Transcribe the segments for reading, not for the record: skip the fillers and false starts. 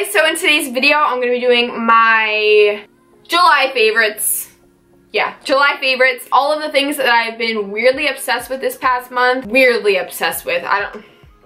guys, so in today's video I'm going to be doing my July favorites. Yeah, July favorites. All of the things that I've been weirdly obsessed with this past month. Weirdly obsessed with.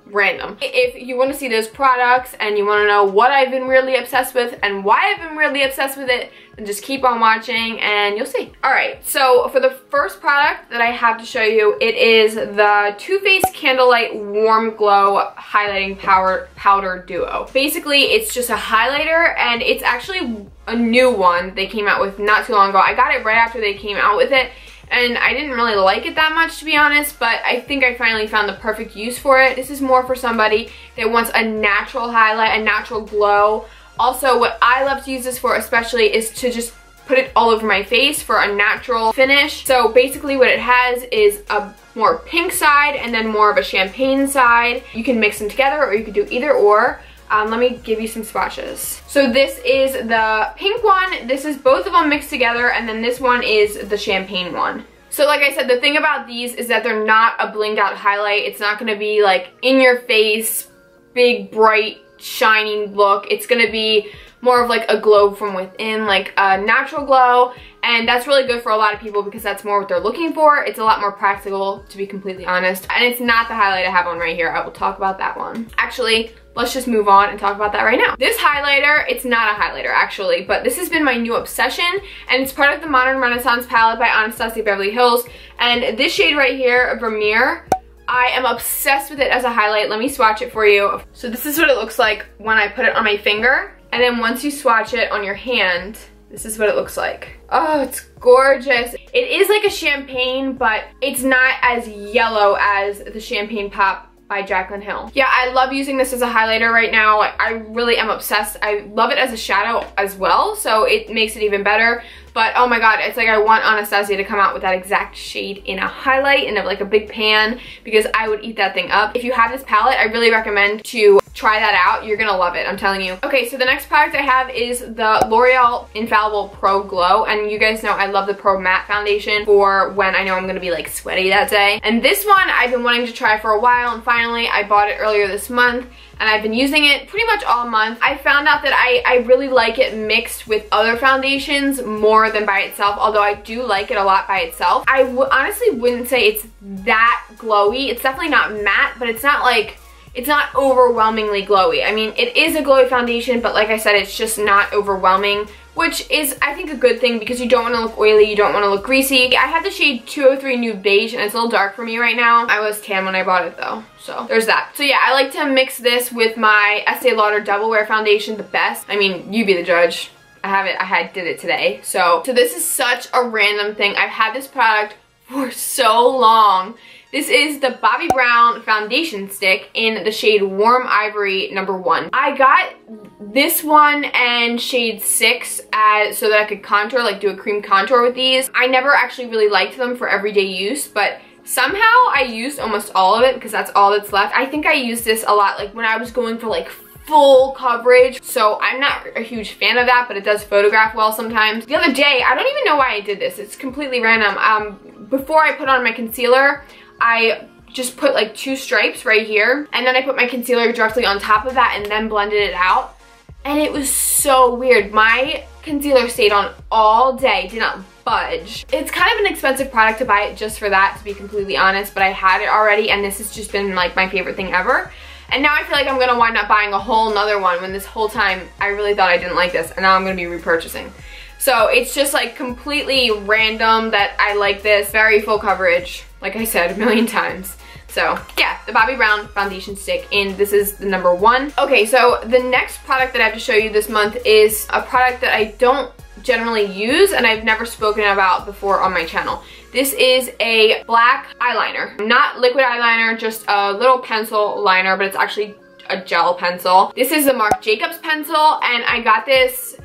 Random. If you want to see those products and you want to know what I've been weirdly obsessed with and why I've been weirdly obsessed with it, then just keep on watching and you'll see. Alright, so for the first product that I have to show you, it is the Too Faced Candlelight Warm Glow Highlighting Powder Duo. Basically, it's just a highlighter and it's actually a new one they came out with not too long ago. I got it right after they came out with it. And I didn't really like it that much, to be honest, but I think I finally found the perfect use for it. This is more for somebody that wants a natural highlight, a natural glow. Also, what I love to use this for especially is to just put it all over my face for a natural finish. So basically what it has is a more pink side and then more of a champagne side. You can mix them together or you could do either or. Let me give you some swatches. So this is the pink one, this is both of them mixed together, and then this one is the champagne one. So like I said, the thing about these is that they're not a blinged out highlight. It's not gonna be like in your face, big, bright, shining look. It's gonna be more of like a glow from within, like a natural glow. And that's really good for a lot of people because that's more what they're looking for. It's a lot more practical, to be completely honest. And it's not the highlight I have on right here. I will talk about that one. Actually, let's just move on and talk about that right now. This highlighter, it's not a highlighter actually, but this has been my new obsession and it's part of the Modern Renaissance palette by Anastasia Beverly Hills. And this shade right here, Vermeer, I am obsessed with it as a highlight. Let me swatch it for you. So this is what it looks like when I put it on my finger. And then once you swatch it on your hand, this is what it looks like. Oh, it's gorgeous. It is like a champagne, but it's not as yellow as the Champagne Pop by Jaclyn Hill. Yeah, I love using this as a highlighter right now. I really am obsessed. I love it as a shadow as well, so it makes it even better. But oh my god, it's like I want Anastasia to come out with that exact shade in a highlight in like a big pan because I would eat that thing up. If you have this palette, I really recommend to try that out. You're gonna love it, I'm telling you. Okay, so the next product I have is the L'Oreal Infallible Pro Glow. And you guys know I love the Pro Matte Foundation for when I know I'm gonna be like sweaty that day. And this one I've been wanting to try for a while and finally I bought it earlier this month. And I've been using it pretty much all month. I found out that I really like it mixed with other foundations more than by itself, although I do like it a lot by itself. I honestly wouldn't say it's that glowy. It's definitely not matte, but it's not like, it's not overwhelmingly glowy. I mean, it is a glowy foundation, but like I said, it's just not overwhelming, which is, I think, a good thing because you don't want to look oily, you don't want to look greasy. I have the shade 203 Nude Beige, and it's a little dark for me right now. I was tan when I bought it, though, so there's that. So yeah, I like to mix this with my Estee Lauder Double Wear Foundation the best. I mean, you be the judge. I did it today. So this is such a random thing. I've had this product for so long. This is the Bobbi Brown Foundation Stick in the shade Warm Ivory number 1. I got this one and shade 6 so that I could contour, like do a cream contour with these. I never actually really liked them for everyday use, but somehow I used almost all of it because that's all that's left. I think I used this a lot like when I was going for like full coverage, so I'm not a huge fan of that, but it does photograph well sometimes. The other day, I don't even know why I did this. It's completely random. Before I put on my concealer, I just put like 2 stripes right here, and then I put my concealer directly on top of that and then blended it out. And it was so weird. My concealer stayed on all day, did not budge. It's kind of an expensive product to buy it just for that, to be completely honest, but I had it already and this has just been like my favorite thing ever. And now I feel like I'm gonna wind up buying a whole nother one when this whole time I really thought I didn't like this, and now I'm gonna be repurchasing. So it's just like completely random that I like this. Very full coverage, like I said a million times. So yeah, the Bobbi Brown Foundation Stick, and this is the number 1. Okay, so the next product that I have to show you this month is a product that I don't generally use and I've never spoken about before on my channel. This is a black eyeliner. Not liquid eyeliner, just a little pencil liner, but it's actually a gel pencil. This is the Marc Jacobs pencil, and I got this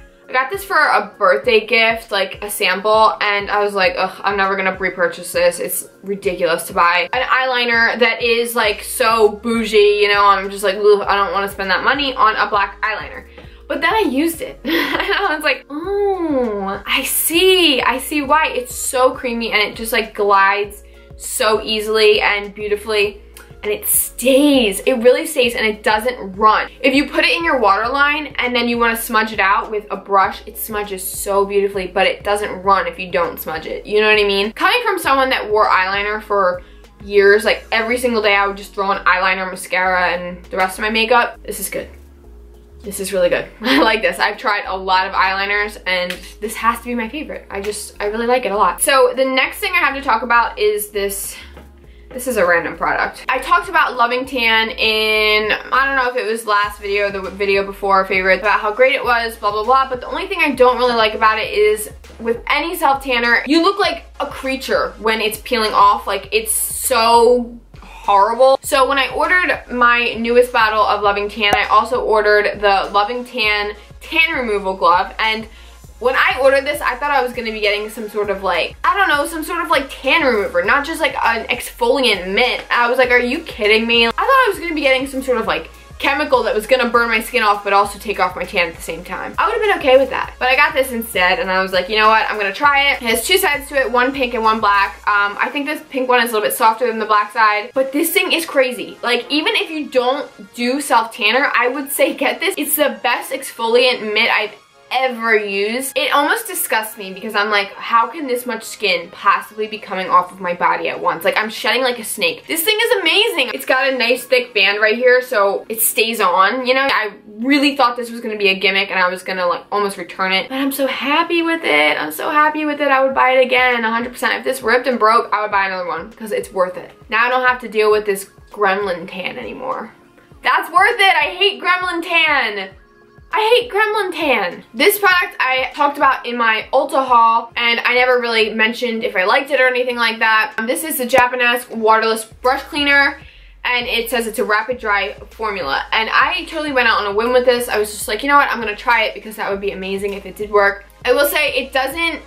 for a birthday gift, like a sample, and I was like, ugh, I'm never gonna repurchase this. It's ridiculous to buy an eyeliner that is like so bougie, you know. I'm just like, ugh, I don't want to spend that money on a black eyeliner. But then I used it and I was like, oh, I see why. It's so creamy and it just like glides so easily and beautifully. and it stays. It really stays and it doesn't run. If you put it in your waterline and then you want to smudge it out with a brush, it smudges so beautifully, but it doesn't run if you don't smudge it. You know what I mean? Coming from someone that wore eyeliner for years, like every single day I would just throw on eyeliner, mascara, and the rest of my makeup, this is good. This is really good. I like this. I've tried a lot of eyeliners and this has to be my favorite. I really like it a lot. So the next thing I have to talk about is this. This is a random product. I talked about Loving Tan in, I don't know if it was last video or the video before favorite, about how great it was, blah, blah, blah. But the only thing I don't really like about it is with any self tanner, you look like a creature when it's peeling off. Like, it's so horrible. So when I ordered my newest bottle of Loving Tan, I also ordered the Loving Tan tan removal glove. And when I ordered this, I thought I was gonna be getting some sort of like, I don't know, some sort of like tan remover, not just like an exfoliant mitt. I was like, are you kidding me? I thought I was gonna be getting some sort of like chemical that was gonna burn my skin off but also take off my tan at the same time. I would have been okay with that. But I got this instead and I was like, you know what, I'm gonna try it. It has two sides to it, one pink and one black. I think this pink one is a little bit softer than the black side, but this thing is crazy. Like, even if you don't do self-tanner, I would say get this. It's the best exfoliant mitt I've ever used. It almost disgusts me because I'm like, how can this much skin possibly be coming off of my body at once? Like, I'm shedding like a snake. This thing is amazing. It's got a nice thick band right here so it stays on, you know? I really thought this was gonna be a gimmick and I was gonna like almost return it, but I'm so happy with it. I'm so happy with it. I would buy it again 100%. If this ripped and broke, I would buy another one because it's worth it. Now I don't have to deal with this gremlin tan anymore. That's worth it. I hate gremlin tan. I hate gremlin tan. This product I talked about in my Ulta haul and I never really mentioned if I liked it or anything like that. This is the Japanesque waterless brush cleaner and it says it's a rapid dry formula. And I totally went out on a whim with this. I was just like, you know what, I'm gonna try it because that would be amazing if it did work. I will say it doesn't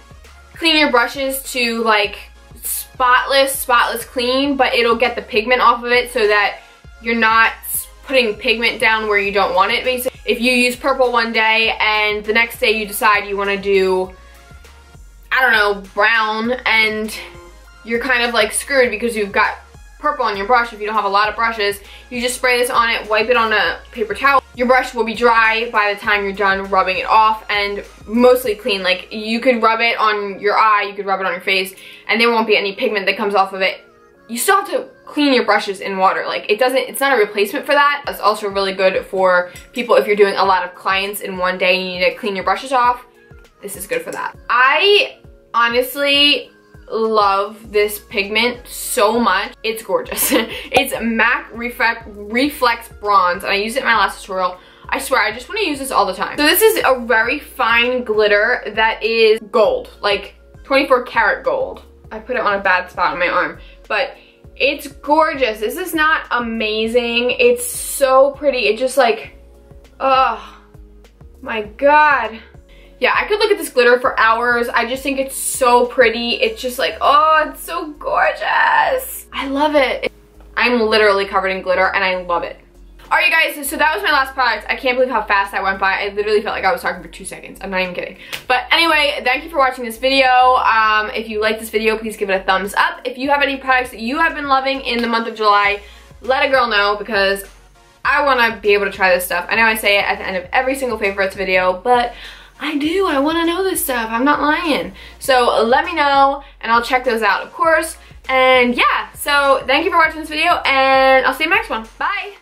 clean your brushes to like spotless clean, but it'll get the pigment off of it so that you're not putting pigment down where you don't want it, basically. If you use purple one day and the next day you decide you want to do, I don't know, brown, and you're kind of like screwed because you've got purple on your brush. If you don't have a lot of brushes, you just spray this on it, wipe it on a paper towel. Your brush will be dry by the time you're done rubbing it off and mostly clean. Like, you could rub it on your eye, you could rub it on your face, and there won't be any pigment that comes off of it. You still have to clean your brushes in water. Like, it's not a replacement for that. It's also really good for people if you're doing a lot of clients in one day and you need to clean your brushes off. This is good for that. I honestly love this pigment so much. It's gorgeous. It's MAC Reflex Bronze and I used it in my last tutorial. I swear, I just want to use this all the time. So this is a very fine glitter that is gold, like 24 karat gold. I put it on a bad spot on my arm, but it's gorgeous. This is not amazing. It's so pretty. It just like, oh my God. Yeah, I could look at this glitter for hours. I just think it's so pretty. It's just like, oh, it's so gorgeous. I love it. I'm literally covered in glitter and I love it. Alright, you guys, so that was my last product. I can't believe how fast that went by. I literally felt like I was talking for 2 seconds. I'm not even kidding. But anyway, thank you for watching this video. If you like this video, please give it a thumbs up. If you have any products that you have been loving in the month of July, let a girl know because I want to be able to try this stuff. I know I say it at the end of every single favorites video, but I do. I want to know this stuff. I'm not lying. So let me know and I'll check those out, of course. And yeah, so thank you for watching this video and I'll see you in the next one. Bye!